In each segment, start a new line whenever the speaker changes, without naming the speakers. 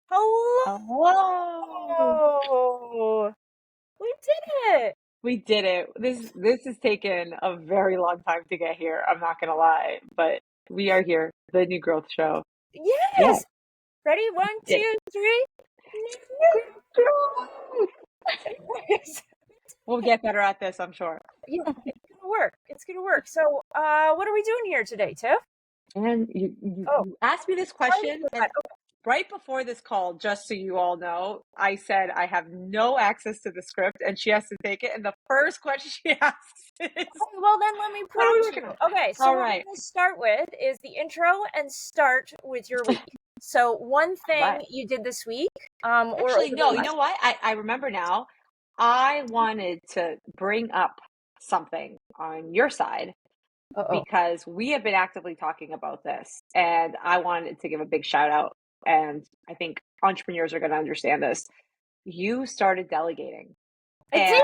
Hello!
Hello! We did it!
We did it. This has taken a very long time to get here. I'm not gonna lie, but we are here. The New Growth Show. Yeah,
Yes! Ready? One,
did
two, three.
it. We'll get better at this, I'm sure.
Yeah, it's gonna work. It's gonna work. So, what are we doing here today, Tiff?
And you
Oh,
asked me this
I already
question, and
forgot.
right before this call, just so you all know, I said I have no access to the script, and she has to take it. And the first question she asks is,
Okay, well, then let me
"What are we
prompt
working
you.
on?"
Okay, so
All
what we're
right,
gonna start with is the intro and start with your week. So, one
all right.
thing you did this week, or
Actually,
over
no,
the
you know
last.
what? I remember now. I wanted to bring up something on your side
Uh-oh.
because we have been actively talking about this, and I wanted to give a big shout out. And I think entrepreneurs are going to understand this. You started delegating,
I did!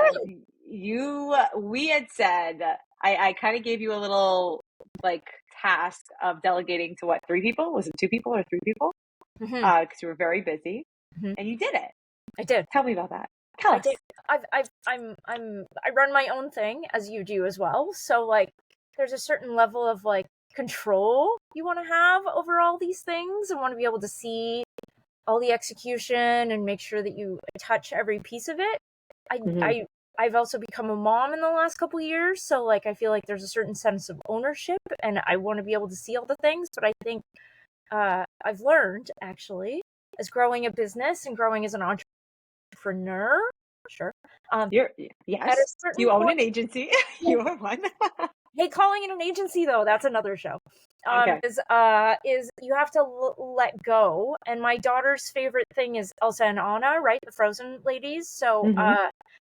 and we had said, I kind of gave you a little like task of delegating to what, three people? Was it two people or three people?
Mm-hmm.
Because you were very busy,
Mm-hmm.
and you did it.
I did.
Tell me about that. Tell
I
us.
did. I run my own thing as you do as well. So like, there's a certain level of like control you want to have over all these things and want to be able to see all the execution and make sure that you touch every piece of it. I
Hmm.
I I've also become a mom in the last couple years, so like I feel like there's a certain sense of ownership and I want to be able to see all the things, but I think I've learned actually as growing a business and growing as an entrepreneur, sure. Um,
You're
at a
yes,
certain
you own
point,
an agency. You are one.
hey, calling it an agency though, that's another show.
Okay.
Is you have to let go. And my daughter's favorite thing is Elsa and Anna, right? The Frozen ladies. So
Hmm.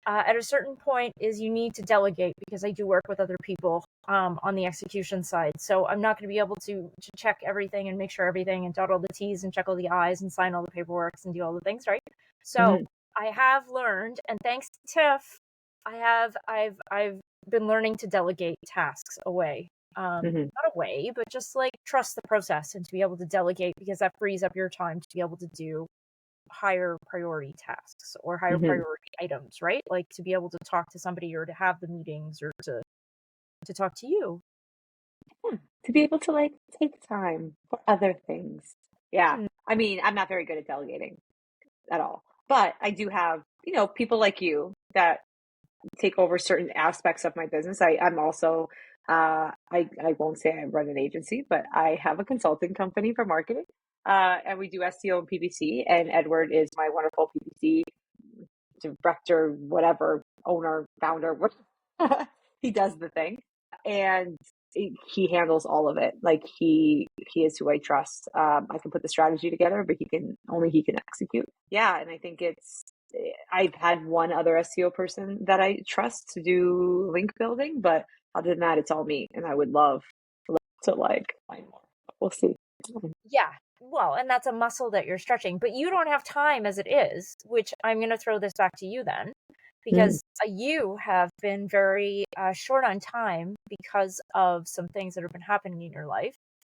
at a certain point is you need to delegate because I do work with other people on the execution side. So I'm not going to be able to check everything and make sure everything and dot all the T's and check all the I's and sign all the paperwork and do all the things, right? So
Hmm.
I have learned, and thanks to Tiff, I've been learning to delegate tasks away.
Hmm.
Not away, but just like trust the process and to be able to delegate because that frees up your time to be able to do higher priority tasks or higher
Hmm.
priority items, right? Like to be able to talk to somebody or to have the meetings or to talk to you.
Yeah. To be able to like take time for other things. Yeah.
Hmm.
I mean, I'm not very good at delegating at all, but I do have, people like you that take over certain aspects of my business. I'm also, I won't say I run an agency, but I have a consulting company for marketing. And we do SEO and PPC. And Edward is my wonderful PPC director, whatever, owner, founder. He does the thing, and he handles all of it. Like he is who I trust. I can put the strategy together, but he can execute. Yeah, and I think I've had one other SEO person that I trust to do link building, but other than that, it's all me. And I would love to like find more. We'll see.
Yeah. Well, and that's a muscle that you're stretching, but you don't have time as it is, which I'm going to throw this back to you then,
Mm-hmm.
because you have been very short on time because of some things that have been happening in your life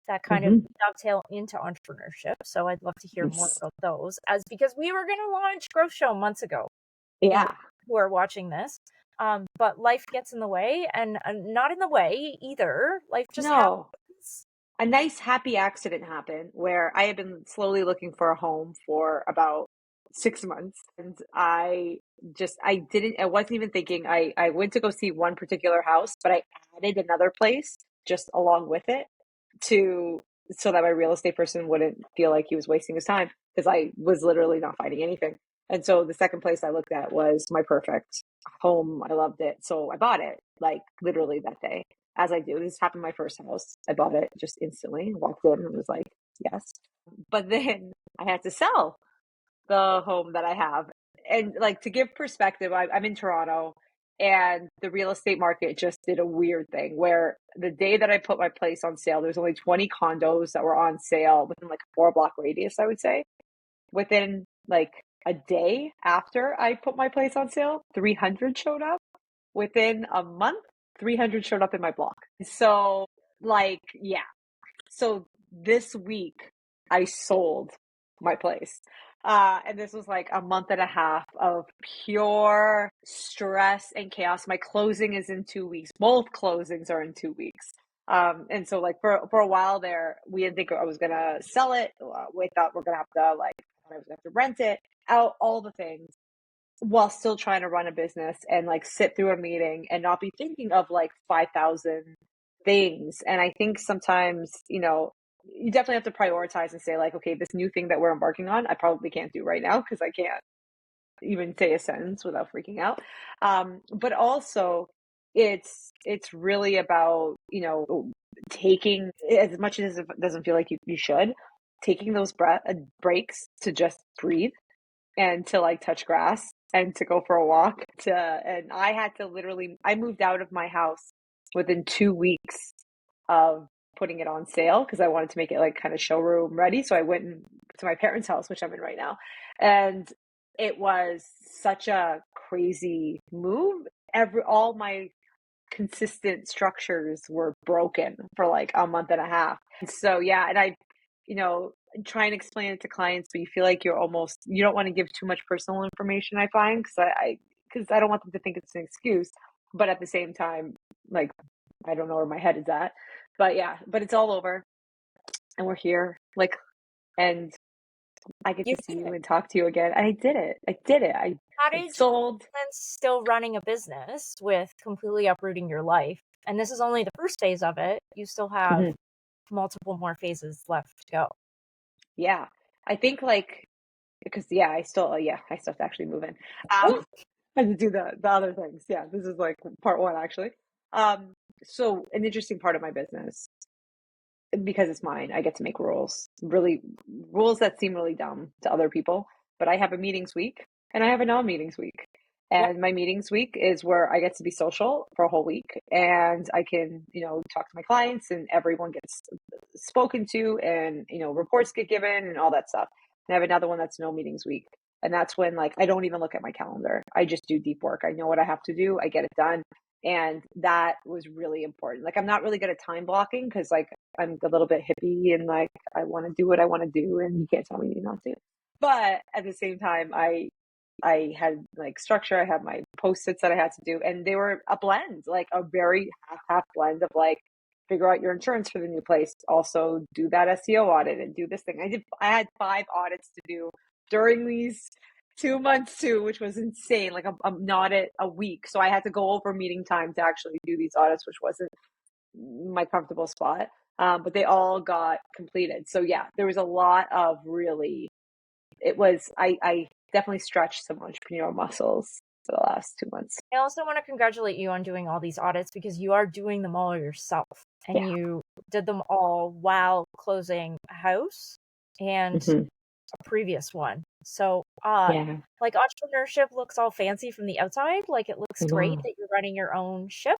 that kind of
Mm-hmm.
dovetail into entrepreneurship. So I'd love to hear more
Yes.
about those, as because we were going to launch Growth Show months ago. You
Yeah.
who are watching this, but life gets in the way, and not in the way either. Life just
No.
happens.
A nice happy accident happened where I had been slowly looking for a home for about 6 months. And I wasn't even thinking. I went to go see one particular house, but I added another place just along with it to so that my real estate person wouldn't feel like he was wasting his time because I was literally not finding anything. And so the second place I looked at was my perfect home. I loved it. So I bought it like literally that day, as I do. This happened my first house. I bought it just instantly, walked in and was like, yes. But then I had to sell the home that I have. And like to give perspective, I'm in Toronto and the real estate market just did a weird thing where the day that I put my place on sale, there's only 20 condos that were on sale within like a 4 block radius, I would say. Within like a day after I put my place on sale, 300 showed up. Within a month, 300 showed up in my block. So, like, yeah. So this week, I sold my place. And this was like a month and a half of pure stress and chaos. My closing is in 2 weeks. Both closings are in 2 weeks. And so like for a while there, we didn't think I was gonna sell it. We thought we're gonna have to I was gonna have to rent it out, all the things, while still trying to run a business and like sit through a meeting and not be thinking of like 5,000 things. And I think sometimes, you definitely have to prioritize and say like, okay, this new thing that we're embarking on, I probably can't do right now because I can't even say a sentence without freaking out. But also it's really about, taking, as much as it doesn't feel like you should, taking those breaks to just breathe and to like touch grass and to go for a walk and I had to literally, I moved out of my house within 2 weeks of putting it on sale because I wanted to make it like kind of showroom ready. So I went to my parents' house, which I'm in right now. And it was such a crazy move. All my consistent structures were broken for like a month and a half. And so yeah, and I, try and explain it to clients, but you feel like you don't want to give too much personal information, I find, because I don't want them to think it's an excuse. But at the same time, like, I don't know where my head is at. But yeah, but it's all over and we're here. Like, and I get
You
to see
did
you
it.
and talk to you again. And I did it. I did it.
How
I
did you
sold.
balance still running a business with completely uprooting your life? And this is only the first phase of it. You still have
Mhm.
multiple more phases left to go.
Yeah. I think like, because yeah, I still have to actually move in.
Oh,
I had to do the other things. Yeah, this is like part one actually. So an interesting part of my business, because it's mine, I get to make rules. Really, rules that seem really dumb to other people. But I have a meetings week and I have a non-meetings week.
yep.
And my meetings week is where I get to be social for a whole week and I can, talk to my clients and everyone gets spoken to and, reports get given and all that stuff. And I have another one that's no meetings week. And that's when like I don't even look at my calendar. I just do deep work. I know what I have to do. I get it done. And that was really important. Like I'm not really good at time blocking because like I'm a little bit hippie and like I want to do what I want to do and you can't tell me not to. But at the same time, I had like structure. I had my post-its that I had to do, and they were a blend, like a very half blend of like figure out your insurance for the new place, also do that SEO audit and do this thing. I had 5 audits to do during these 2 months too, which was insane. Like I'm audit a week, so I had to go over meeting time to actually do these audits, which wasn't my comfortable spot. But they all got completed. So yeah, there was a lot of really, I definitely stretched some entrepreneurial muscles for the last 2 months.
I also want to congratulate you on doing all these audits because you are doing them all yourself and
Yeah.
you did them all while closing a house and
Hmm.
a previous one. So,
Yeah.
like entrepreneurship looks all fancy from the outside, like it looks
I
great
know.
that you're running your own ship.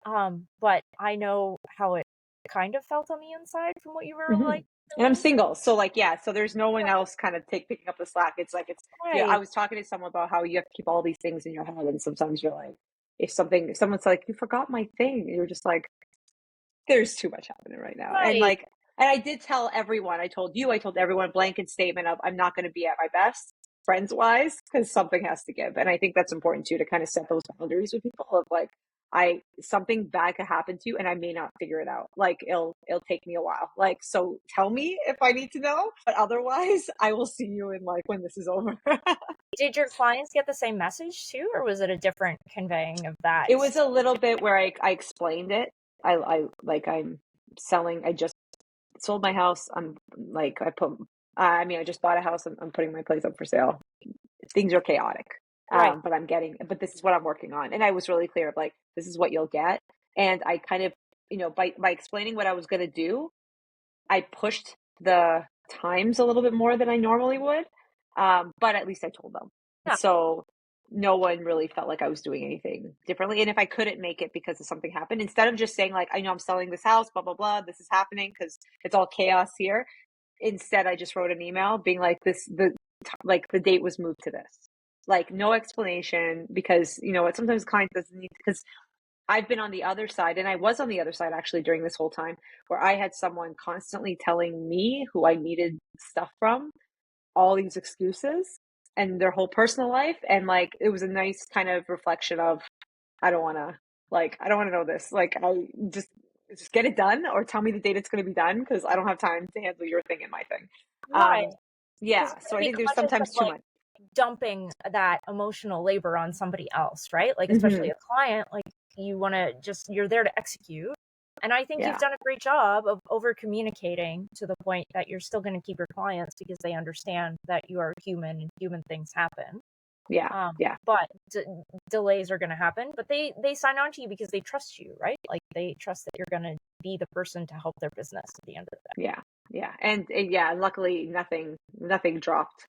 But I know how it kind of felt on the inside from what you were
Hmm.
like
And I'm
doing.
single. So like, yeah, so there's no one else kind of picking up the slack. It's like, I
Right.
was talking to someone about how you have to keep all these things in your head. And sometimes you're like, if someone's like, you forgot my thing, you're just like, there's too much happening right now. And
Right.
like, and I did tell everyone, I told everyone blanket statement of I'm not going to be at my best friends wise because something has to give. And I think that's important too, to kind of set those boundaries with people of like, something bad could happen to you and I may not figure it out. Like it'll take me a while. Like, so tell me if I need to know, but otherwise I will see you in like when this is over.
Did your clients get the same message too, or was it a different conveying of that?
It was a little bit where I explained it. I like I'm selling. I just sold my house. I'm like, I just bought a house. I'm putting my place up for sale. Things are chaotic.
Right.
But this is what I'm working on. And I was really clear of like, this is what you'll get. And I kind of, by explaining what I was going to do, I pushed the times a little bit more than I normally would. But at least I told them.
Yeah.
So no one really felt like I was doing anything differently. And if I couldn't make it because of something happened, instead of just saying like, I know I'm selling this house, blah, blah, blah, this is happening because it's all chaos here. Instead, I just wrote an email being like the date was moved to this. Like no explanation because you know what, sometimes clients doesn't need, because I've been on the other side, and I was on the other side actually during this whole time, where I had someone constantly telling me who I needed stuff from all these excuses and their whole personal life. And like, it was a nice kind of reflection of, I don't want to, I don't want to know this. Like, I just get it done, or tell me the date it's going to be done, because I don't have time to handle your thing and my thing.
Right. Because
Yeah.
you
So
want to
I
be
think there's
conscious of
sometimes too
like
much.
dumping that emotional labor on somebody else, right? Like, especially
Hmm.
a client, like you want to just, you're there to execute. And I think you've
Yeah.
done a great job of over communicating to the point that you're still going to keep your clients because they understand that you are human and human things happen.
Yeah. Yeah.
But delays are going to happen, but they sign on to you because they trust you, right? Like they trust that you're going to be the person to help their business at the end of the day.
Yeah. Yeah. And yeah, luckily nothing dropped,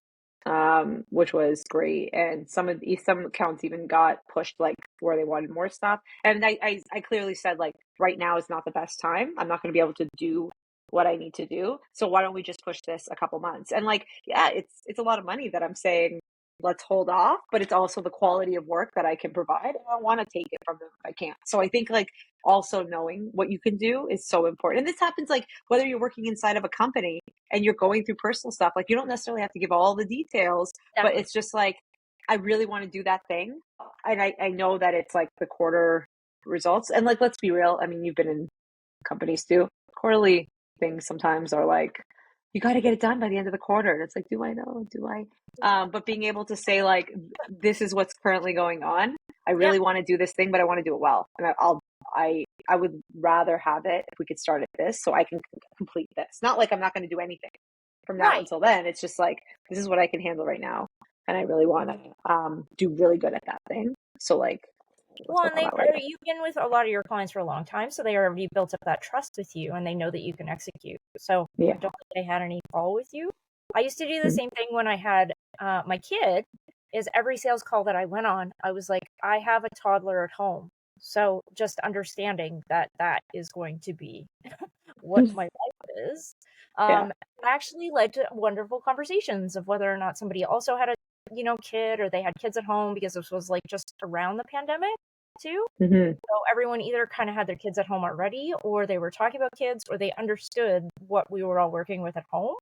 which was great. And some accounts even got pushed, like where they wanted more stuff. And I clearly said, like, right now is not the best time. I'm not going to be able to do what I need to do. So why don't we just push this a couple months? And like, yeah, it's a lot of money that I'm saying, let's hold off, but it's also the quality of work that I can provide. And I don't want to take it from them if I can't. So I think, like, also knowing what you can do is so important. And this happens, like, whether you're working inside of a company and you're going through personal stuff, like, you don't necessarily have to give all the details, but
Definitely.
it's just like, I really want to do that thing. And I know that it's like the quarter results. And like, let's be real. I mean, you've been in companies too. Quarterly things sometimes are like, you got to get it done by the end of the quarter. And it's like, do I know? Do I? But being able to say, like, this is what's currently going on. I
Yep.
really want to do this thing, but I want to do it well. And I would rather have it if we could start at this so I can complete this. Not like I'm not going to do anything from now
Right.
until then. It's just like, this is what I can handle right now. And I really want to do really good at that thing. So, like, let's
Well,
work
and
on that right
you've been with a lot of your clients for a long time, so they already built up that trust with you, and they know that you can execute. So
now.
I don't think they had any fall with you. I used to do the
Yeah.
same thing when I had my kid. Is every sales call that I went on, I was like, I have a toddler at home, so just understanding that that is going to be what my life is,
Yeah.
actually led to wonderful conversations of whether or not somebody also had a kid, or they had kids at home, because this was like just around the pandemic too.
Hmm.
So everyone either kind of had their kids at home already, or they were talking about kids, or they understood what we were all working with at home.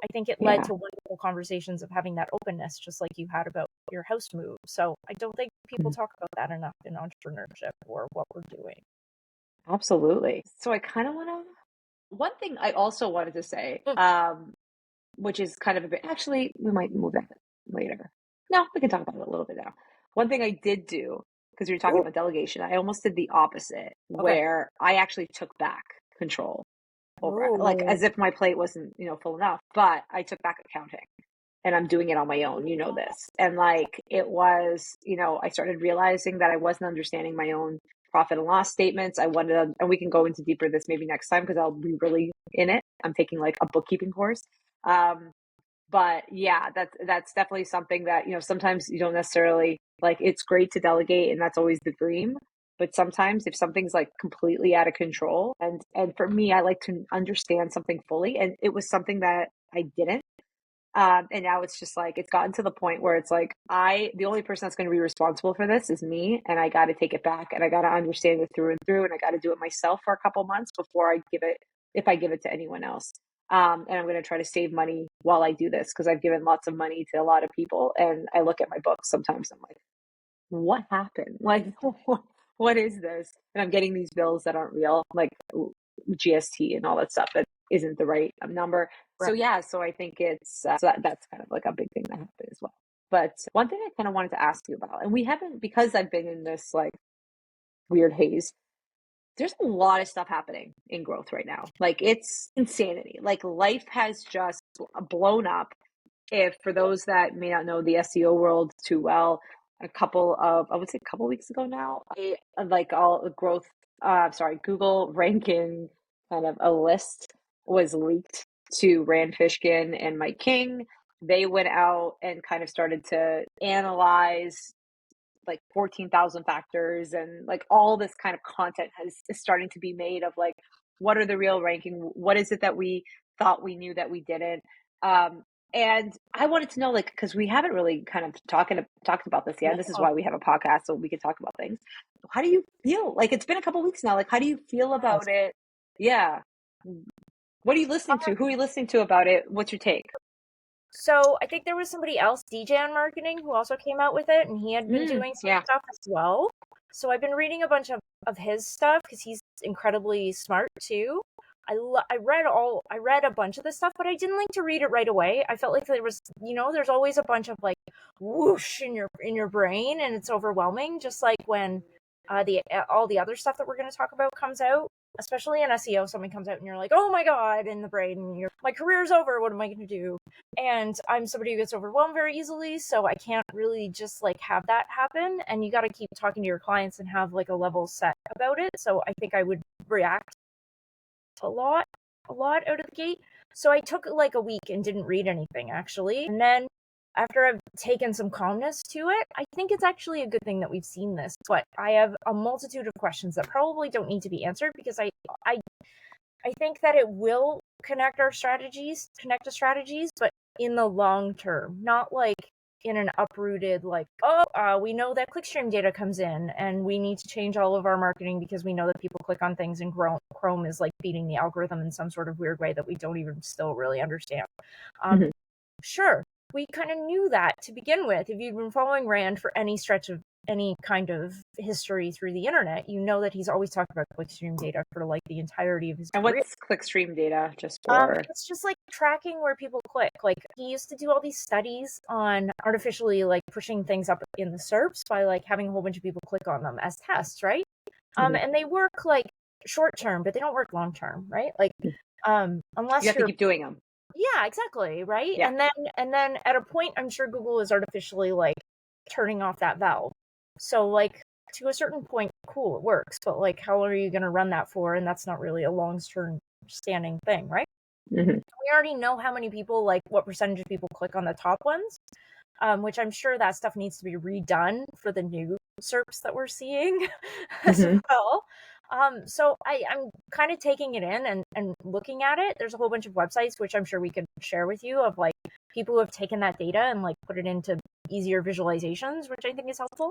I think it led
Yeah.
to wonderful conversations of having that openness, just like you had about your house move. So I don't think people talk about that enough in entrepreneurship or what we're doing.
Absolutely. So I kind of want to, one thing I also wanted to say,
Mm,
which is kind of a bit, actually, we might move that later. No, we can talk about it a little bit now. One thing I did do, because we were talking
ooh,
about delegation, I almost did the opposite,
okay.
where I actually took back control over it, like,
Ooh.
as if my plate wasn't, full enough, but I took back accounting. And I'm doing it on my own, this. And like, it was, I started realizing that I wasn't understanding my own profit and loss statements. I wanted to, and we can go into deeper this maybe next time because I'll be really in it. I'm taking like a bookkeeping course. But yeah, that's definitely something that, sometimes you don't necessarily, like, it's great to delegate and that's always the dream. But sometimes if something's like completely out of control, and for me, I like to understand something fully. And it was something that I didn't. And now it's just like, it's gotten to the point where it's like, the only person that's going to be responsible for this is me. And I got to take it back, and I got to understand it through and through. And I got to do it myself for a couple months before I give it, if I give it to anyone else. And I'm going to try to save money while I do this, because I've given lots of money to a lot of people. And I look at my books sometimes, I'm like, what happened? Like, what is this? And I'm getting these bills that aren't real, like GST and all that stuff that isn't the right number. So
Right.
yeah, so I think it's that's kind of like a big thing that happened as well. But one thing I kind of wanted to ask you about, and we haven't, because I've been in this like weird haze. There's a lot of stuff happening in growth right now. Like, it's insanity. Like, life has just blown up. If for those that may not know the SEO world too well, I would say a couple weeks ago now, like all the growth, Google ranking, kind of a list was leaked to Rand Fishkin and Mike King. They went out and kind of started to analyze like 14,000 factors, and like all this kind of content is starting to be made of like, what are the real ranking? What is it that we thought we knew that we didn't? And I wanted to know, like, because we haven't really kind of talked about this yet. And this is
No.
why we have a podcast, so we can talk about things. How do you feel? Like, it's been a couple weeks now. Like, how do you feel
Yes.
about it? Yeah. What are you listening to? Who are you listening to about it? What's your take?
So I think there was somebody else, DJ on marketing, who also came out with it, and he had been doing some
Yeah.
stuff as well. So I've been reading a bunch of his stuff because he's incredibly smart too. I read a bunch of this stuff, but I didn't like to read it right away. I felt like there was, there's always a bunch of like whoosh in your brain, and it's overwhelming. Just like when the all the other stuff that we're going to talk about comes out, especially in SEO, something comes out and you're like, oh my god, in the brain, and you're, my career's over. What am I going to do? And I'm somebody who gets overwhelmed very easily, so I can't really just like have that happen. And you got to keep talking to your clients and have like a level set about it. So I think I would react a lot out of the gate. So I took like a week and didn't read anything actually. And then after I've taken some calmness to it, I think it's actually a good thing that we've seen this. But I have a multitude of questions that probably don't need to be answered because I think that it will connect to strategies, but in the long term, not like in an uprooted, like, we know that clickstream data comes in and we need to change all of our marketing because we know that people click on things and Chrome is like feeding the algorithm in some sort of weird way that we don't even still really understand. Sure, we kind of knew that to begin with. If you've been following Rand for any stretch of any kind of history through the internet, you know that he's always talked about clickstream data for like the entirety of his
And
career.
what's clickstream data just for?
It's just like tracking where people click. Like he used to do all these studies on artificially like pushing things up in the SERPs by like having a whole bunch of people click on them as tests, right? And they work like short term, but they don't work long term, right? Like unless
You have to keep doing them.
yeah, exactly, right?
Yeah.
And then at a point I'm sure Google is artificially like turning off that valve. So like to a certain point, cool, it works, but like how long are you going to run that for? And that's not really a long-term standing thing, right? We already know how many people, like what percentage of people click on the top ones, which I'm sure that stuff needs to be redone for the new SERPs that we're seeing as well. So I'm kind of taking it in and looking at it. There's a whole bunch of websites, which I'm sure we could share with you, of like people who have taken that data and like put it into easier visualizations, which I think is helpful.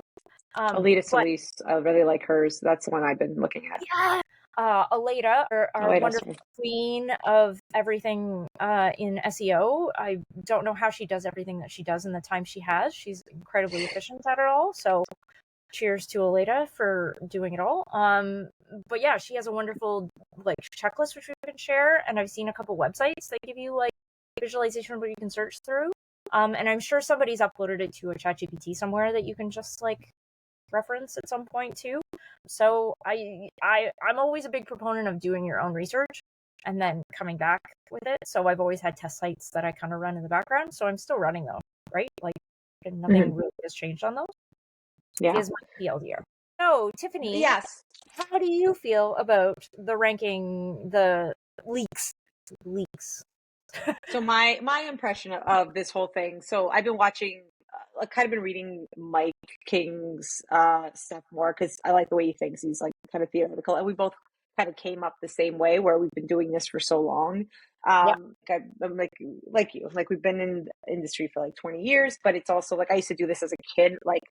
Alita Solis, I really like hers. That's the one I've been looking at.
Yeah. Aleda, our
Alita,
wonderful queen of everything in SEO. I don't know how she does everything that she does in the time she has. She's incredibly efficient at it all. So cheers to Aleda for doing it all. But yeah, she has a wonderful like checklist which we can share, and I've seen a couple websites that give you like visualization where you can search through. And I'm sure somebody's uploaded it to a ChatGPT somewhere that you can just like reference at some point too. So I'm always a big proponent of doing your own research and then coming back with it. So I've always had test sites that I kind of run in the background. So I'm still running those, right? Like nothing really has changed on those.
Yeah.
Is my TLDR. So Tiffany,
Yes.
how do you feel about the ranking, the leaks?
So my impression of this whole thing. So I've been watching, I've kind of been reading Mike King's stuff more because I like the way he thinks. He's like kind of theoretical, and we both kind of came up the same way where we've been doing this for so long.
Yeah.
I'm like you, like we've been in the industry for like 20 years, but it's also like I used to do this as a kid, like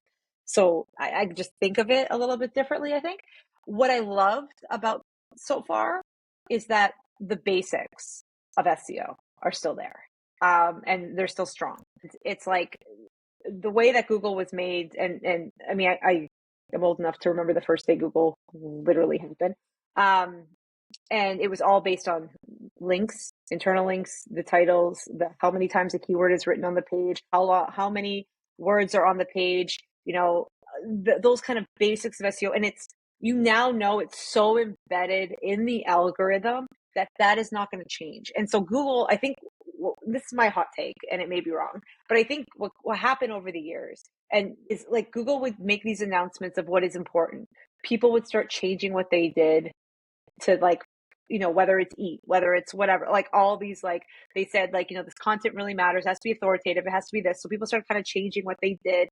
so I just think of it a little bit differently. I think what I loved about so far is that the basics of SEO are still there. And they're still strong. It's like the way that Google was made, and I mean, I am old enough to remember the first day Google literally happened. And it was all based on links, internal links, the titles, how many times a keyword is written on the page, how many words are on the page, those kind of basics of SEO. And you now know it's so embedded in the algorithm that is not going to change. And so Google, I think, this is my hot take, and it may be wrong, but I think what happened over the years and is like Google would make these announcements of what is important. People would start changing what they did to like, whether it's whether it's whatever, like all these, like they said, like, this content really matters, it has to be authoritative, it has to be this. So people started kind of changing what they did,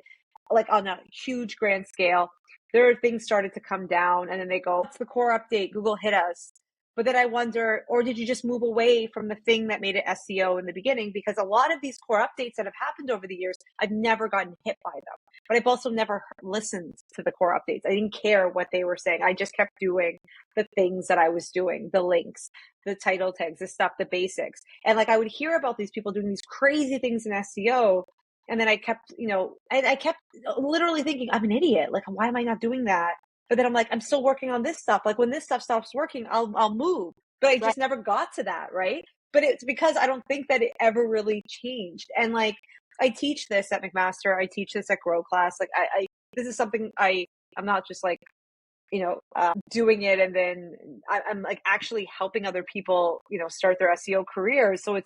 like on a huge grand scale. There are things started to come down, and then they go, it's the core update. Google hit us. But then I wonder, or did you just move away from the thing that made it SEO in the beginning? Because a lot of these core updates that have happened over the years, I've never gotten hit by them. But I've also never listened to the core updates. I didn't care what they were saying. I just kept doing the things that I was doing, the links, the title tags, the stuff, the basics. And like I would hear about these people doing these crazy things in SEO. And then I kept, I kept literally thinking, I'm an idiot. Like, why am I not doing that? But then I'm like, I'm still working on this stuff. Like when this stuff stops working, I'll move. But I just never got to that, right? But it's because I don't think that it ever really changed. And like I teach this at McMaster, I teach this at Grow Class. Like I this is something I'm not just like doing it and then I'm like actually helping other people, start their SEO careers. So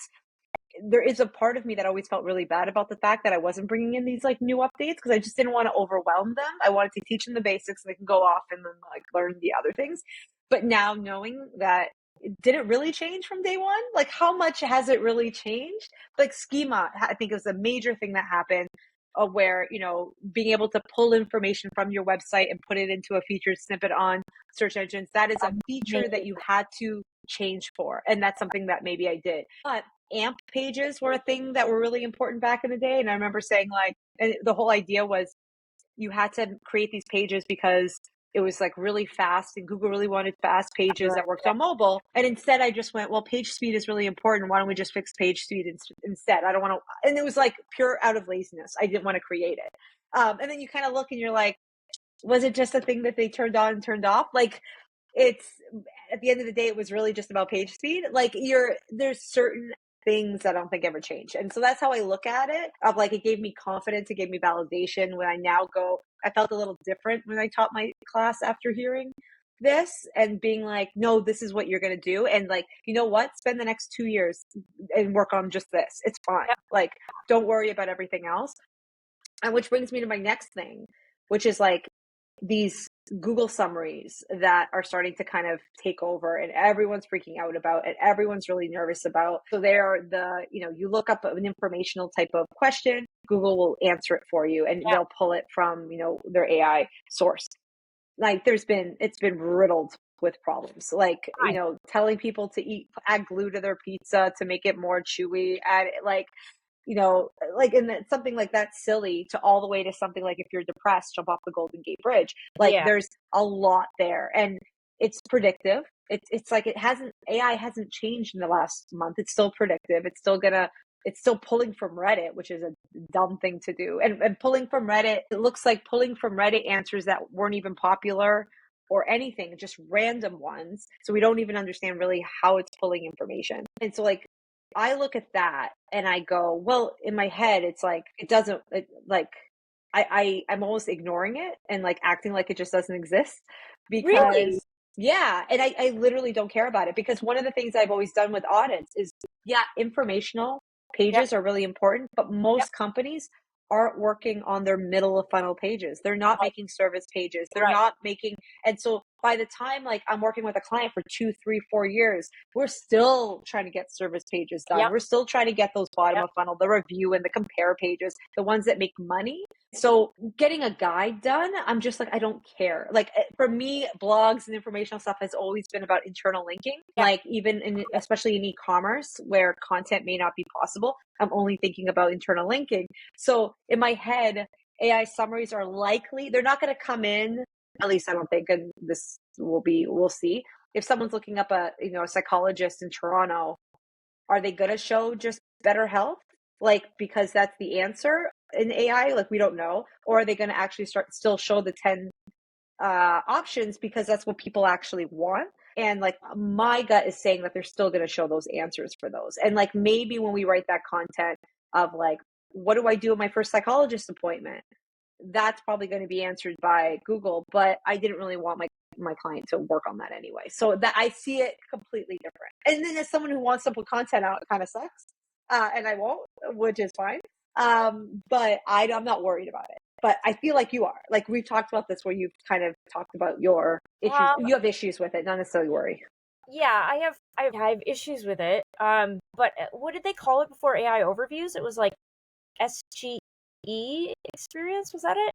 there is a part of me that always felt really bad about the fact that I wasn't bringing in these like new updates because I just didn't want to overwhelm them. I wanted to teach them the basics so they can go off and then like learn the other things. But now knowing that, did it really change from day one? Like how much has it really changed? Like schema, I think is a major thing that happened where, being able to pull information from your website and put it into a featured snippet on search engines, that is a feature that you had to change for. And that's something that maybe I did. But AMP pages were a thing that were really important back in the day. And I remember saying like, and the whole idea was you had to create these pages because it was like really fast and Google really wanted fast pages that worked on mobile. And instead I just went, well, page speed is really important. Why don't we just fix page speed instead? I don't want to, and it was like pure out of laziness. I didn't want to create it. And then you kind of look and you're like, was it just a thing that they turned on and turned off? Like it's at the end of the day, it was really just about page speed. Like there's certain things I don't think ever change. And so that's how I look at it. Of like, it gave me confidence. It gave me validation when I now go, I felt a little different when I taught my class after hearing this and being like, no, this is what you're going to do. And like, you know what? Spend the next 2 years and work on just this. It's fine. Like, don't worry about everything else. And which brings me to my next thing, which is like these Google summaries that are starting to kind of take over and everyone's freaking out about and everyone's really nervous about. So they are you look up an informational type of question, Google will answer it for you and they'll pull it from, their AI source. Like it's been riddled with problems. Like, telling people to add glue to their pizza to make it more chewy, add like, and something like that silly to all the way to something like if you're depressed, jump off the Golden Gate Bridge. Like there's a lot there and it's predictive. It's like AI hasn't changed in the last month. It's still predictive. It's still pulling from Reddit, which is a dumb thing to do. And pulling from Reddit, it looks like pulling from Reddit answers that weren't even popular or anything, just random ones. So we don't even understand really how it's pulling information. And so like, I look at that and I go, well, in my head, it's like, I'm almost ignoring it and like acting like it just doesn't exist because
Really?
yeah. And I literally don't care about it because one of the things I've always done with audits is informational pages are really important, but most companies aren't working on their middle of funnel pages. They're not making service pages. They're not making, and so by the time like I'm working with a client for 2, 3, 4 years, we're still trying to get service pages done. We're still trying to get those bottom of funnel, the review and the compare pages, the ones that make money. So getting a guide done, I'm just like, I don't care. Like for me, blogs and informational stuff has always been about internal linking. Like especially in e-commerce where content may not be possible, I'm only thinking about internal linking. So in my head, AI summaries are likely, they're not going to come in, at least I don't think, and we'll see. If someone's looking up a psychologist in Toronto, are they going to show just better health? Like, because that's the answer in AI? Like, we don't know. Or are they going to actually still show the 10 options because that's what people actually want? And like my gut is saying that they're still going to show those answers for those. And like maybe when we write that content of like, what do I do at my first psychologist appointment? That's probably going to be answered by Google, but I didn't really want my client to work on that anyway. So that I see it completely different. And then as someone who wants to put content out, it kind of sucks. And I won't, which is fine. But I'm not worried about it. But I feel like you are. Like we've talked about this where you've kind of talked about your issues. You have issues with it, not necessarily worry.
Yeah, I have issues with it. But what did they call it before AI overviews? It was like SGE experience. Was that it?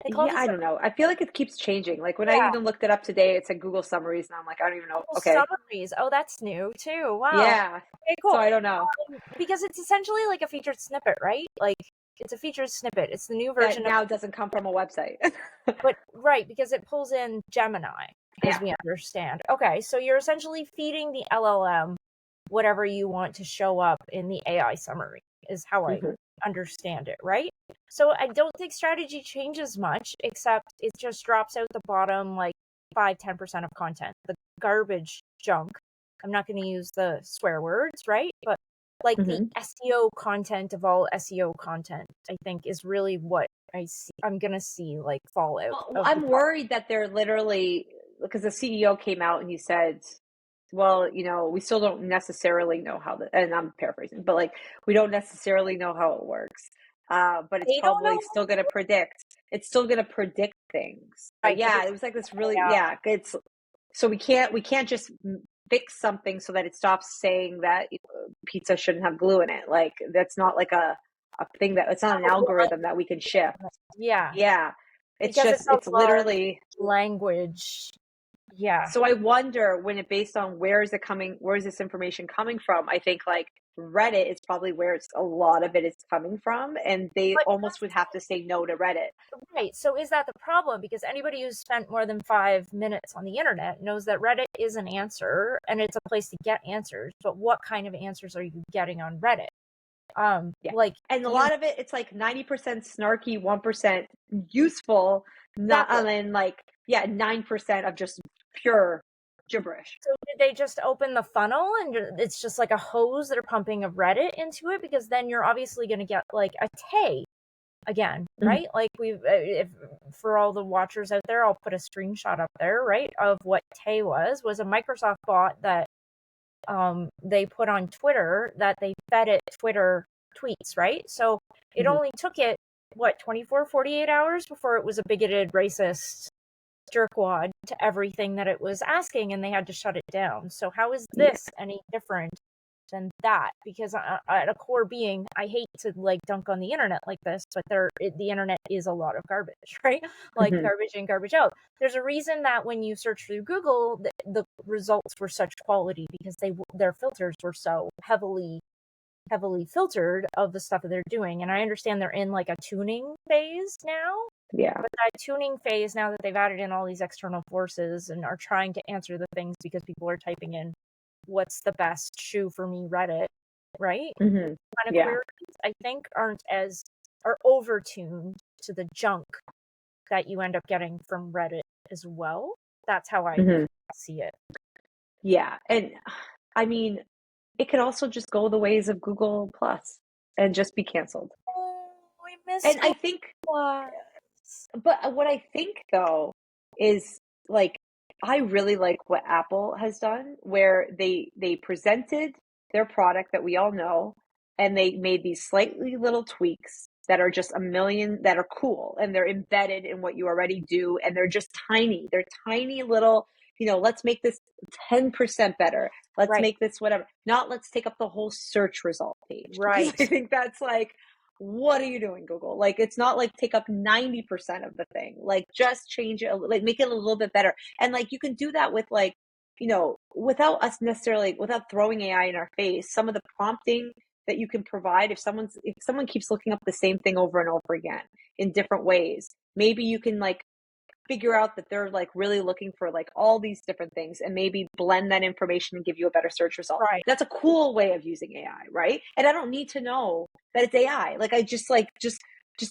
They call
Yeah,
this
I don't know. I feel like it keeps changing. Like when I
yeah,
even looked it up today, it said Google Summaries, and I'm like, I don't even know.
Google
Okay,
Summaries. Oh, that's new too. Wow.
yeah.
Okay,
So
cool.
I don't know.
Because it's essentially like a featured snippet, right? Like it's a featured snippet. It's the new
That
version of,
now doesn't come from a website.
but right, because it pulls in Gemini, as
Yeah.
we understand. Okay, so you're essentially feeding the LLM whatever you want to show up in the AI summary, is how I
Hmm.
understand it, right? So I don't think strategy changes much, except it just drops out the bottom like 5-10% of content. The garbage junk. I'm not going to use the swear words, right? But like the
Hmm.
SEO content of all SEO content, I think is really what I'm going to see like fallout
Well,
of the
I'm
product.
worried that they're literally because the CEO came out and he said, well, we still don't necessarily know how and I'm paraphrasing, but like we don't necessarily know how it works. But it's
They don't know,
probably still going to predict. It's still going to predict things. But
right? Because
yeah, it
it's
was like this really,
AI.
yeah. It's so we can't just fix something so that it stops saying that pizza shouldn't have glue in it. Like that's not like a thing that it's not an algorithm that we can shift.
Yeah,
Yeah,
because it's
it's
a large
literally.
language. Yeah.
So I wonder when it based on where is it coming, where is this information coming from? I think like Reddit is probably where a lot of it is coming from, and they
But
almost would have to say no to Reddit.
right, so is that the problem? Because anybody who's spent more than 5 minutes on the internet knows that Reddit is an answer and it's a place to get answers. But what kind of answers are you getting on Reddit?
Yeah,
Like
and a
you
lot of it, it's like 90% snarky, 1% useful, not,
exactly.
and then like yeah, 9% of just pure gibberish.
So did they just open the funnel and it's just like a hose that are pumping of Reddit into it? Because then you're obviously going to get like a Tay again,
Mhm.
right? Like we've, if for all the watchers out there, I'll put a screenshot up there, right, of what Tay was a Microsoft bot that they put on Twitter that they fed it Twitter tweets, right? So it
Mhm.
only took it what 24, 48 hours before it was a bigoted, racist jerkwad to everything that it was asking, and they had to shut it down. So how is
Yeah.
this any different than that? Because at a core being, I hate to like dunk on the internet like this, but the internet is a lot of garbage, right? Like
Mhm.
garbage in, garbage out. There's a reason that when you search through Google, the results were such quality because their filters were so heavily filtered of the stuff that they're doing. And I understand they're in like a tuning phase now,
Yeah.
but that tuning phase, now that they've added in all these external forces and are trying to answer the things because people are typing in what's the best shoe for me Reddit, right?
Mhm.
Kind of
Yeah.
queries, I think, are over tuned to the junk that you end up getting from Reddit as well. That's how I
Mhm.
see it.
Yeah. And I mean, it could also just go the ways of Google Plus and just be canceled.
Oh, I miss
And I
Google
think,
Plus.
but what I think though is like I really like what Apple has done, where they presented their product that we all know, and they made these slightly little tweaks that are just a million that are cool and they're embedded in what you already do, and they're just tiny. They're tiny little. Let's make this 10% better. Let's
Right,
make this whatever. Not let's take up the whole search result page because
right,
I think that's like what are you doing, Google? Like, it's not like take up 90% of the thing. Like, just change it, like, make it a little bit better. And like, you can do that with like, without us necessarily, without throwing AI in our face, some of the prompting that you can provide, if someone keeps looking up the same thing over and over again in different ways, maybe you can like figure out that they're like really looking for like all these different things and maybe blend that information and give you a better search result.
right.
That's a cool way of using AI, right? And I don't need to know that it's AI. Like I just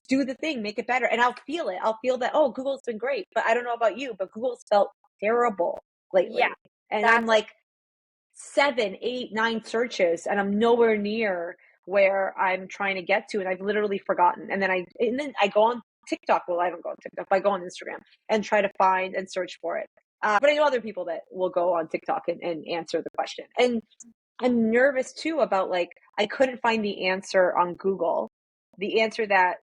do the thing, make it better. And I'll feel it. I'll feel that, oh, Google's been great. But I don't know about you, but Google's felt terrible
Yeah,
lately. And I'm
that's
like 7, 8, 9 searches and I'm nowhere near where I'm trying to get to. And I've literally forgotten. And then I go on TikTok. Well, I don't go on TikTok, but I go on Instagram and try to find and search for it. But I know other people that will go on TikTok and answer the question. And I'm nervous too about like, I couldn't find the answer on Google, the answer that,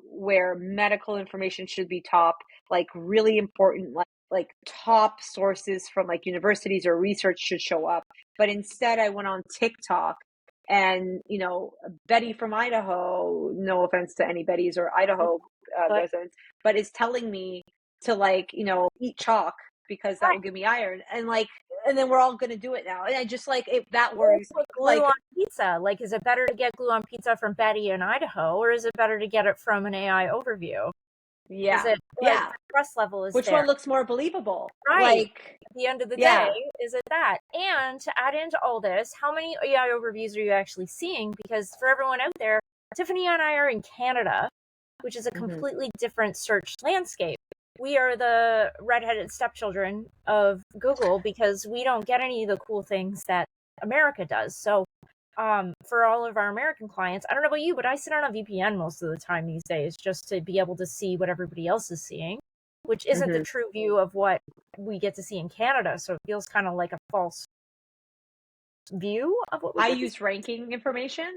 where medical information should be top, like really important, like top sources from like universities or research should show up. But instead I went on TikTok and, Betty from Idaho, no offense to any Bettys or Idaho residents, but is telling me to like, eat chalk because that will give me iron. And like, and then we're all going to do it now. And I just like that worries me.
Glue on pizza. Like, is it better to get glue on pizza from Betty in Idaho, or is it better to get it from an AI overview?
Yeah.
Is it like the trust level is
which
there?
one looks more believable?
Right.
Like,
at the end of the day, is it that? And to add into all this, how many AI overviews are you actually seeing? Because for everyone out there, Tiffany and I are in Canada, which is a completely different search landscape. We are the redheaded stepchildren of Google because we don't get any of the cool things that America does. So for all of our American clients, I don't know about you, but I sit on a VPN most of the time these days just to be able to see what everybody else is seeing, which isn't the true view of what we get to see in Canada. So it feels kind of like a false view of what we
I use ranking information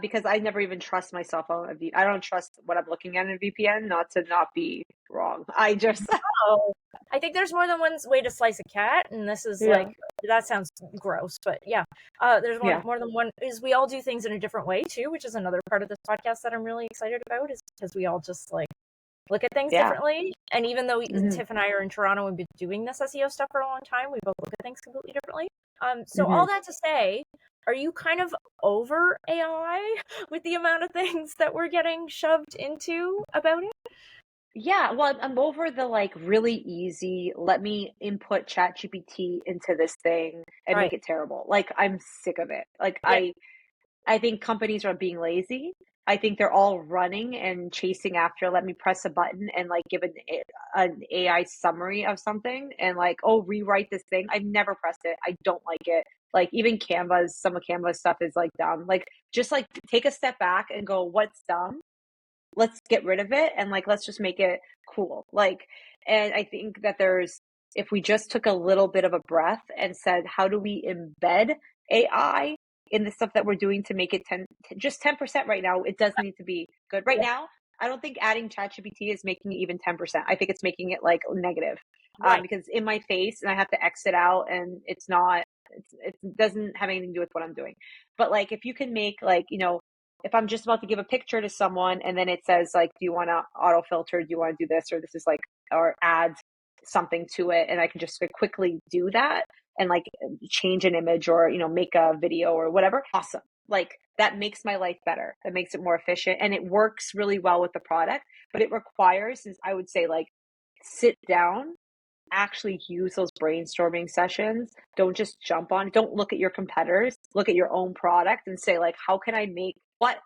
because I never even trust myself on a I don't trust what I'm looking at in a VPN, not to not be wrong. I just
I think there's more than one way to slice a cat, and this is like, that sounds gross, but there's more than one. Is we all do things in a different way too, which is another part of this podcast that I'm really excited about, is because we all just like look at things differently. And even though Tiff and I are in Toronto and been doing this SEO stuff for a long time, we both look at things completely differently. So all that to say, are you kind of over AI with the amount of things that we're getting shoved into about it?
Yeah, well, I'm over the like really easy, let me input ChatGPT into this thing and make it terrible. Like, I'm sick of it. Like, I think companies are being lazy. I think they're all running and chasing after, let me press a button and like give an AI summary of something and like, oh, rewrite this thing. I've never pressed it. I don't like it. Like, even Canva's, some of Canva's stuff is like dumb. Like, just like take a step back and go, what's dumb? Let's get rid of it and like let's just make it cool. Like, and I think that if we just took a little bit of a breath and said, how do we embed AI in the stuff that we're doing to make it just 10% right now? It does need to be good right now. I don't think adding ChatGPT is making it even 10%. I think it's making it like negative because in my face and I have to exit out and it's not, it doesn't have anything to do with what I'm doing. But like, if you can make like, if I'm just about to give a picture to someone and then it says like, do you want to auto filter? Do you want to do this? Or this is like, or add something to it. And I can just quickly do that and like change an image or, make a video or whatever. Awesome. Like, that makes my life better. That makes it more efficient and it works really well with the product, but it requires, I would say, like, sit down, actually use those brainstorming sessions. Don't just jump on, don't look at your competitors, look at your own product and say like, how can I make,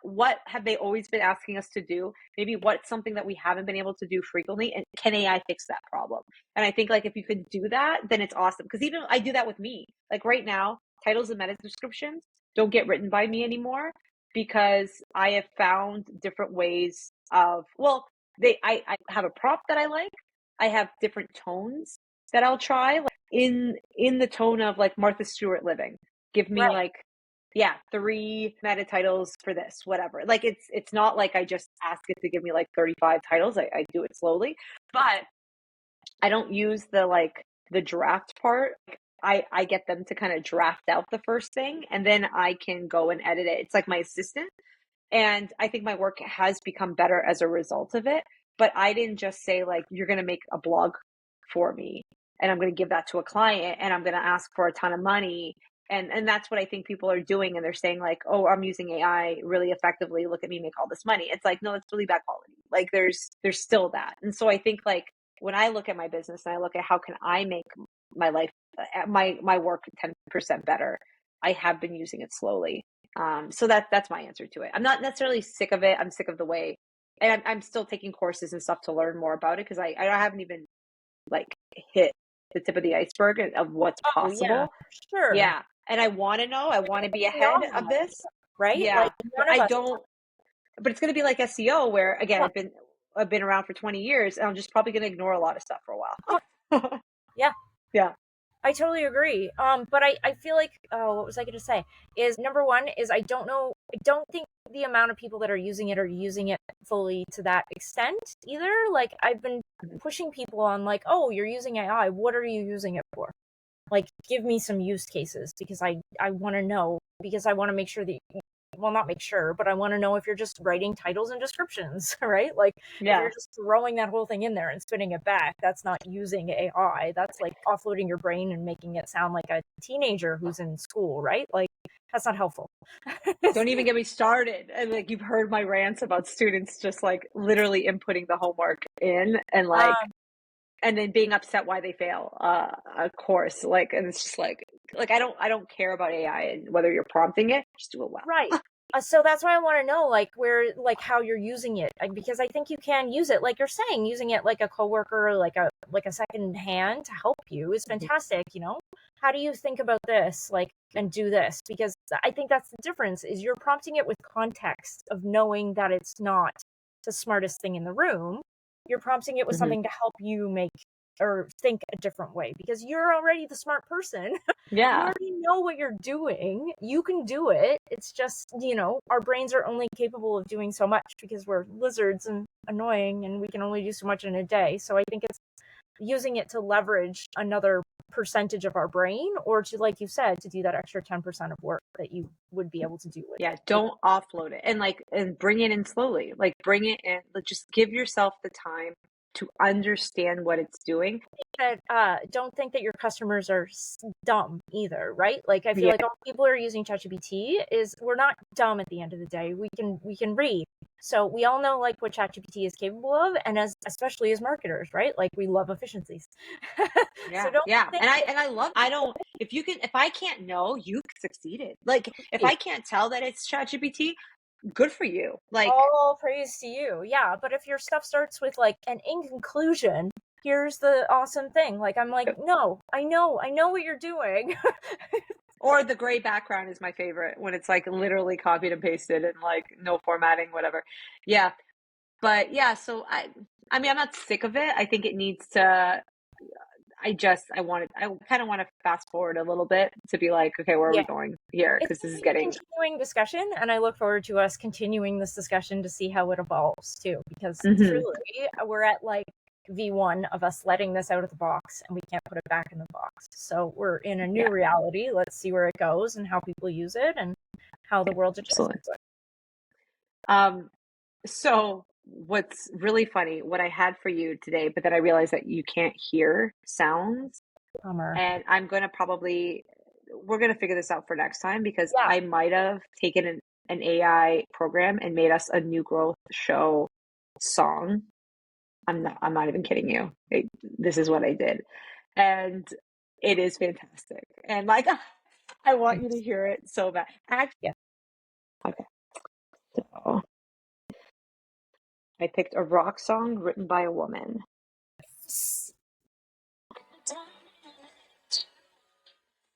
what have they always been asking us to do? Maybe what's something that we haven't been able to do frequently, and can AI fix that problem? And I think like if you could do that, then it's awesome. Because even I do that with me. Like right now, titles and meta descriptions don't get written by me anymore because I have found different ways of, well, I have a prompt that I like. I have different tones that I'll try, like in the tone of like Martha Stewart Living. Give me like, 3 meta titles for this, whatever. Like, it's not like I just ask it to give me like 35 titles. I do it slowly, but I don't use the draft part. I get them to kind of draft out the first thing and then I can go and edit it. It's like my assistant. And I think my work has become better as a result of it. But I didn't just say like, you're going to make a blog for me and I'm going to give that to a client and I'm going to ask for a ton of money. And that's what I think people are doing. And they're saying like, oh, I'm using AI really effectively. Look at me make all this money. It's like, no, it's really bad quality. Like there's still that. And so I think like when I look at my business and I look at how can I make my life, my work 10% better, I have been using it slowly. So that's my answer to it. I'm not necessarily sick of it. I'm sick of the way, and I'm still taking courses and stuff to learn more about it because I haven't even like hit the tip of the iceberg of what's possible.
Sure.
Yeah. And I want to know, I want to be ahead of this.
Right.
Yeah.
Like
But I don't, but it's going to be like SEO where again, I've been around for 20 years and I'm just probably going to ignore a lot of stuff for a while.
Yeah.
Yeah.
I totally agree. But I feel like, what was I going to say? Is number one is I don't think the amount of people that are using it fully to that extent either. Like I've been pushing people on like, oh, you're using AI. What are you using it for? Like, give me some use cases because I want to know, because I want to make sure that well, not make sure, but I want to know if you're just writing titles and descriptions, right? Like if
Yeah.
you're just throwing that whole thing in there and spitting it back, that's not using AI. That's like offloading your brain and making it sound like a teenager who's in school, right? Like that's not helpful.
Don't even get me started. And like you've heard my rants about students just like literally inputting the homework in and like and then being upset why they fail a course. Like, and it's just like I don't care about AI and whether you're prompting it, just do it well.
Right. So that's why I want to know, like, where, like, how you're using it, because I think you can use it, like you're saying, using it like a coworker, like a second hand to help you is fantastic. You know, how do you think about this, like, and do this? Because I think that's the difference. Is you're prompting it with context of knowing that it's not the smartest thing in the room. You're prompting it with
Mm-hmm.
something to help you make or think a different way because you're already the smart person. You
Yeah.
already know what you're doing. You can do it. It's just, you know, our brains are only capable of doing so much because we're lizards and annoying and we can only do so much in a day. So I think it's using it to leverage another percentage of our brain or to, like you said, to do that extra 10% of work that you would be able to do with
Yeah,
it.
don't offload it and bring it in slowly. Like bring it in, like just give yourself the time to understand what it's doing.
That don't think that your customers are dumb either, right? Like I feel
Yeah.
like all people are using ChatGPT is we're not dumb at the end of the day. We can read. So we all know like what ChatGPT is capable of, and as especially as marketers, right? Like we love efficiencies. So
Yeah,
don't
yeah.
think
And I love I don't if I can't know, you succeeded. Like if I can't tell that it's ChatGPT, good for you. Like
all praise to you. Yeah, but if your stuff starts with like an in conclusion, here's the awesome thing. Like I'm like, no, I know what you're doing.
or the gray background is my favorite when it's like literally copied and pasted and like no formatting, whatever. Yeah. But yeah, so I mean I'm not sick of it. I think it needs to I kind of want to fast forward a little bit to be like, okay, where are
Yeah.
we going here?
It's
Because this is
a
getting,
continuing discussion, and I look forward to us continuing this discussion to see how it evolves too. Because
Mhm.
truly, we're at like V1 of us letting this out of the box, and we can't put it back in the box. So we're in a new
Yeah,
reality. Let's see where it goes and how people use it and how the world adjusts
absolutely.
to it.
So what's really funny, what I had for you today, but then I realized that you can't hear sounds,
Bummer.
and we're gonna figure this out for next time because
Yeah.
I might have taken an AI program and made us a new growth show song. I'm not even kidding you. This is what I did. And it is fantastic. And like, I want you to hear it so bad.
Yeah.
Okay. So I picked a rock song written by a woman.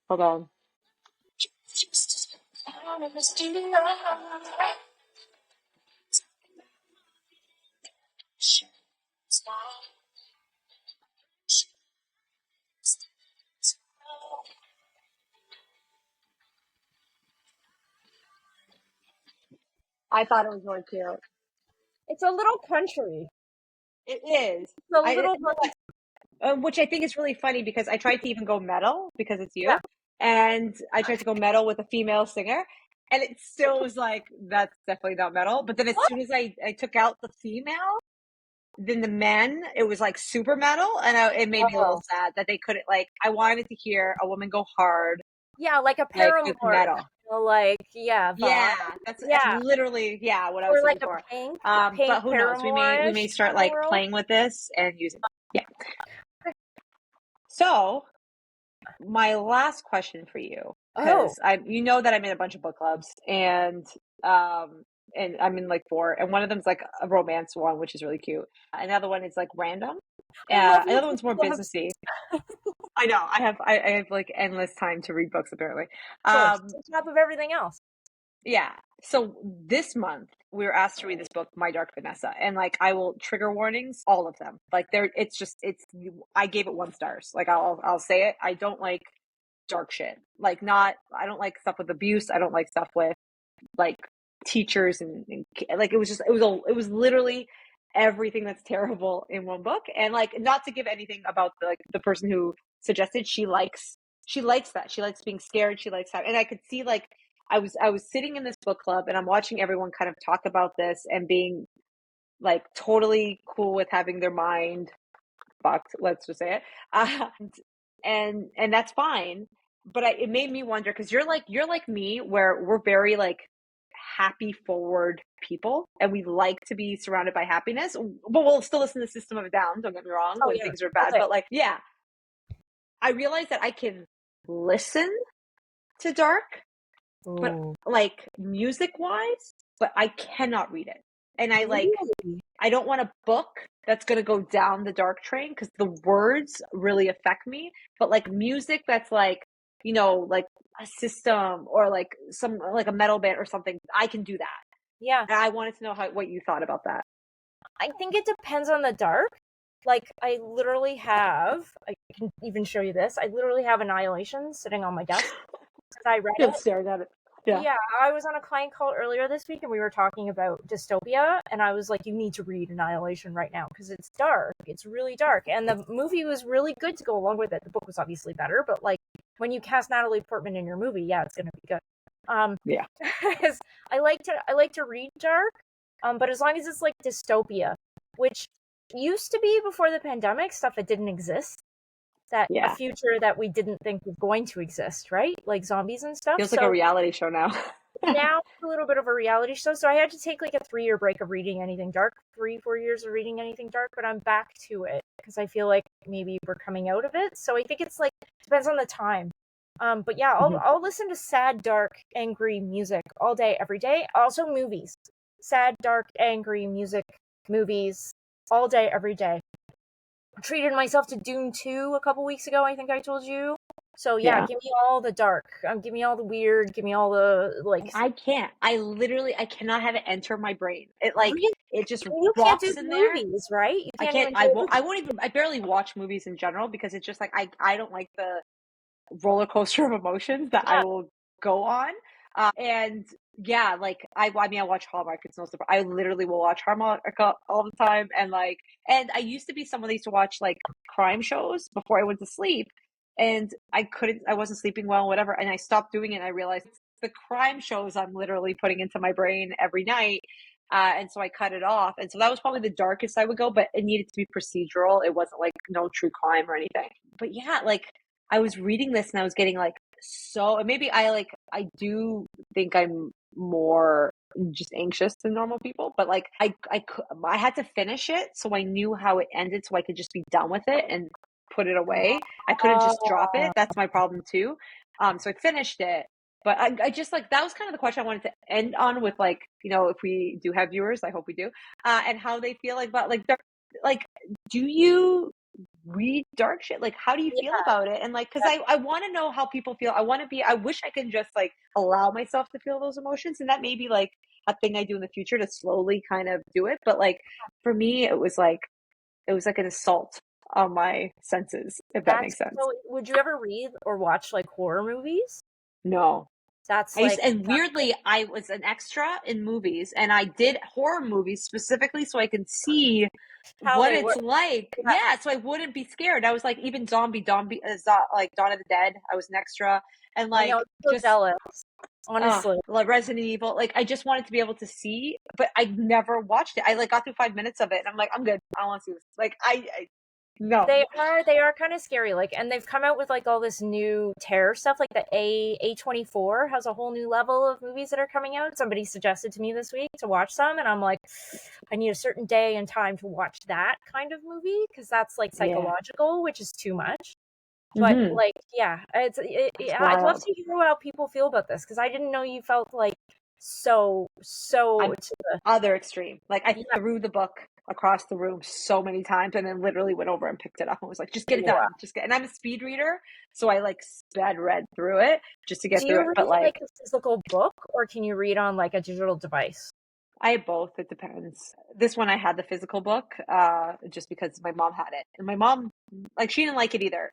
Hold on. I thought it was really cute.
It's a little country.
It is.
It's a
I
little
you know what? Which I think is really funny because I tried to even go metal because it's
yeah.
you, and I tried to go metal with a female singer, and it still was like that's definitely not metal. But then as soon as I took out the female, then the men, it was like super metal, and it made me a little
Oh.
sad that they couldn't like. I wanted to hear a woman go hard,
Yeah, like a
like with
Paramore,
metal.
like yeah, vibe.
Yeah, that's
Yeah,
literally what I was
or like
looking for.
a pink
But who knows? We may
Paramore-ish
start
kind of
like
world.
playing with this and using. Yeah. So my last question for you,
Oh,
because you know that I'm in a bunch of book clubs um and I'm in like four, and one of them's like a romance one, which is really cute. Another one is like random.
I love your
Another
book
one's more
clubs.
businessy. I know I have like endless time to read books apparently.
Of course,
Um,
on top of everything else.
yeah. So this month we were asked to read this book, My Dark Vanessa, and like I will trigger warnings, all of them. Like I gave it 1 stars. Like I'll say it. I don't like dark shit. Like not I don't like stuff with abuse. I don't like stuff with like teachers and like it was literally everything that's terrible in one book. And like not to give anything about the person who suggested, she likes that. She likes being scared. She likes that. And I could see like I was sitting in this book club and I'm watching everyone kind of talk about this and being like totally cool with having their mind fucked, let's just say it. And that's fine. But it made me wonder, because you're like me, where we're very like happy forward people and we like to be surrounded by happiness, but we'll still listen to System of a Down, don't get me wrong,
Oh
when
yeah.
things are bad.
Okay.
But like, yeah, I realized that I can listen to dark, but
Ooh.
like music wise, but I cannot read it. And
Really?
I don't want a book that's going to go down the dark train, because the words really affect me. But like music that's like, like a system or like some like a metal band or something, I can do that.
Yeah.
And I wanted to know what you thought about that.
I think it depends on the dark. Like I literally have, I can even show you this. I literally have Annihilation sitting on my desk because I read
I'm
it.
staring at it. Yeah.
Yeah, I was on a client call earlier this week and we were talking about dystopia and I was like, you need to read Annihilation right now because it's dark. It's really dark. And the movie was really good to go along with it. The book was obviously better, but like when you cast Natalie Portman in your movie, yeah, it's gonna be good.
Yeah.
I like to read dark, but as long as it's like dystopia, which used to be before the pandemic, stuff that didn't exist, that a
Yeah.
future that we didn't think was going to exist, right? Like zombies and stuff.
Feels like a
So
reality show now.
now it's a little bit of a reality show. So I had to take like a 3-year break of reading anything dark, 3-4 years of reading anything dark, but I'm back to it because I feel like maybe we're coming out of it. So I think it's like depends on the time. But yeah, I'll listen to sad, dark, angry music all day, every day. Also movies, sad, dark, angry music, movies, all day, every day. Treated myself to Dune 2 a couple weeks ago, I think I told you. So yeah,
Yeah.
give me all the dark. Give me all the weird. Give me all the like.
I can't. I cannot have it enter my brain. It like
Really,
it just
you can't do
rocks in there.
movies, right? You
I
can't
can't.
even do.
I won't even. I barely watch movies in general, because it's just like I don't like the roller coaster of emotions that I
Yeah,
will go on. And yeah, like I mean, I watch Hallmark. It's no surprise. I literally will watch Hallmark all the time, and I used to be someone that used to watch like crime shows before I went to sleep, and I wasn't sleeping well, whatever, and I stopped doing it. And I realized it's the crime shows I'm literally putting into my brain every night. And so I cut it off. And so that was probably the darkest I would go, but it needed to be procedural. It wasn't like no true crime or anything. But yeah, like I was reading this and I was getting like so, and maybe I do think I'm more just anxious than normal people, but like I had to finish it so I knew how it ended so I could just be done with it and put it away. I couldn't just drop
uh,
it. That's my problem too. So I finished it, but I just like, that was kind of the question I wanted to end on with, like, if we do have viewers, I hope we do, and how they feel like about like like, do you read dark shit? Like, how do you feel
yeah,
about it? And like, because I want to know how people feel. I wish I could just like allow myself to feel those emotions, and that may be like a thing I do in the future to slowly kind of do it. But like for me, it was like an assault on my senses, if that
that's
makes sense.
so. Would you ever read or watch like horror movies?
No.
That's like
And weirdly, I was an extra in movies, and I did horror movies specifically so I can see
how
what
they
it's
work.
like.
Yeah.
Yeah, so I wouldn't be scared. I was like, even like Dawn of the Dead, I was an extra, and
I know,
like
I'm so
just
jealous. Honestly,
like Resident Evil. Like I just wanted to be able to see, but I never watched it. I like got through 5 minutes of it, and I'm like, I'm good. I don't want to see this. Like I no.
they are kind of scary. Like, and they've come out with like all this new terror stuff. Like the A24 has a whole new level of movies that are coming out. Somebody suggested to me this week to watch some, and I'm like, I need a certain day and time to watch that kind of movie because that's like
Yeah.
psychological, which is too much. But
Mm-hmm.
like, yeah,
It's
I'd love
wild.
to hear how people feel about this because I didn't know you felt like so
I'm
to the
other extreme. Like I
yeah.
threw the book across the room so many times, and then literally went over and picked it up and was like, just get it
Wow.
done. And I'm a speed reader, so I like sped read through it just to get
Do
through
you
it. But
read
like
like a physical book or can you read on like a digital device?
I have both. It depends. This one I had the physical book, just because my mom had it, and my mom, like, she didn't like it either.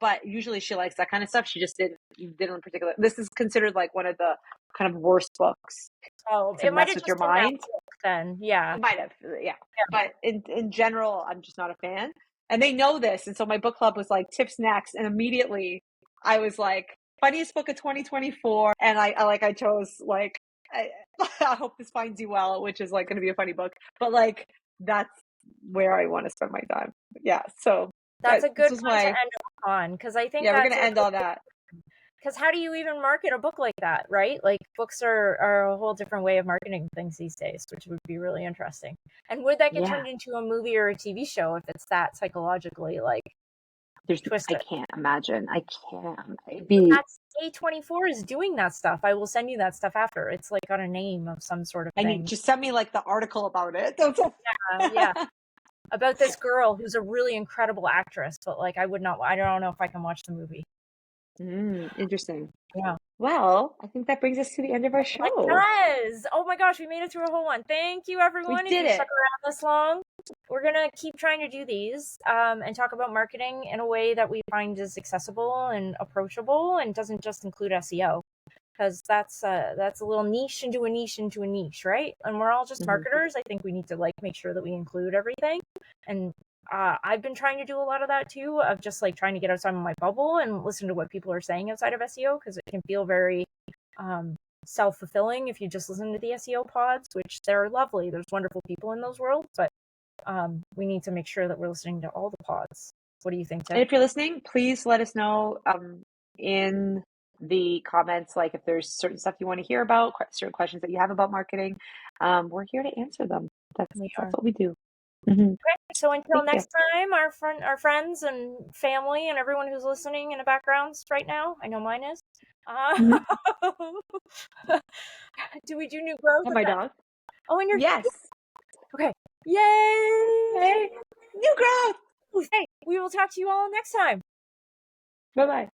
But usually she likes that kind of stuff. She just didn't in particular. This is considered like one of the kind of worst books
Oh,
to
it might
mess
have
with your
just been that
mind.
book then. Yeah.
It might have, yeah. But in general, I'm just not a fan, and they know this. And so my book club was like tips next, and immediately I was like, funniest book of 2024, and I chose like I, I hope this finds you well, which is like going to be a funny book, but like that's where I want to spend my time. Yeah, so
That's a
this
good
was
one to
my
end on, because I think
yeah. We're
that's
gonna end on that.
because how do you even market a book like that, right? Like books are a whole different way of marketing things these days, which would be really interesting. And would that get
Yeah,
turned into a movie or a TV show if it's that psychologically like
I
twisted?
can't imagine. I can't. It'd be.
That's A24 is doing that stuff. I will send you that stuff after. It's like got a name of some sort of
I need
thing.
just send me like the article about it.
Yeah, about this girl who's a really incredible actress, but like I don't know if I can watch the movie.
Interesting.
Yeah.
Well, I think that brings us to the end of our
It
show.
does. Oh my gosh, we made it through a whole one. Thank you,
We
everyone. If
did
you stuck
it.
around this long, we're gonna keep trying to do these and talk about marketing in a way that we find is accessible and approachable and doesn't just include SEO, because that's a little niche into a niche into a niche, right? And we're all just
Mhm.
marketers. I think we need to like make sure that we include everything. And I've been trying to do a lot of that too, of just like trying to get outside of my bubble and listen to what people are saying outside of SEO, because it can feel very um, self-fulfilling if you just listen to the SEO pods, which they're lovely. There's wonderful people in those worlds, but we need to make sure that we're listening to all the pods. What do you think,
And
Tiff?
if you're listening, please let us know in the comments, like if there's certain stuff you want to hear about, certain questions that you have about marketing. We're here to answer them.
We
That's
are.
what we do. Mhm.
Okay, so until
Thank you.
next time, our friends and family and everyone who's listening in the backgrounds right now, I know mine is. Uh,
Mhm.
do we do new growth
And
at
my
that?
dog.
Oh, and your
Yes.
okay. Yay!
Hey, new growth.
Hey, we will talk to you all next time.
Bye bye.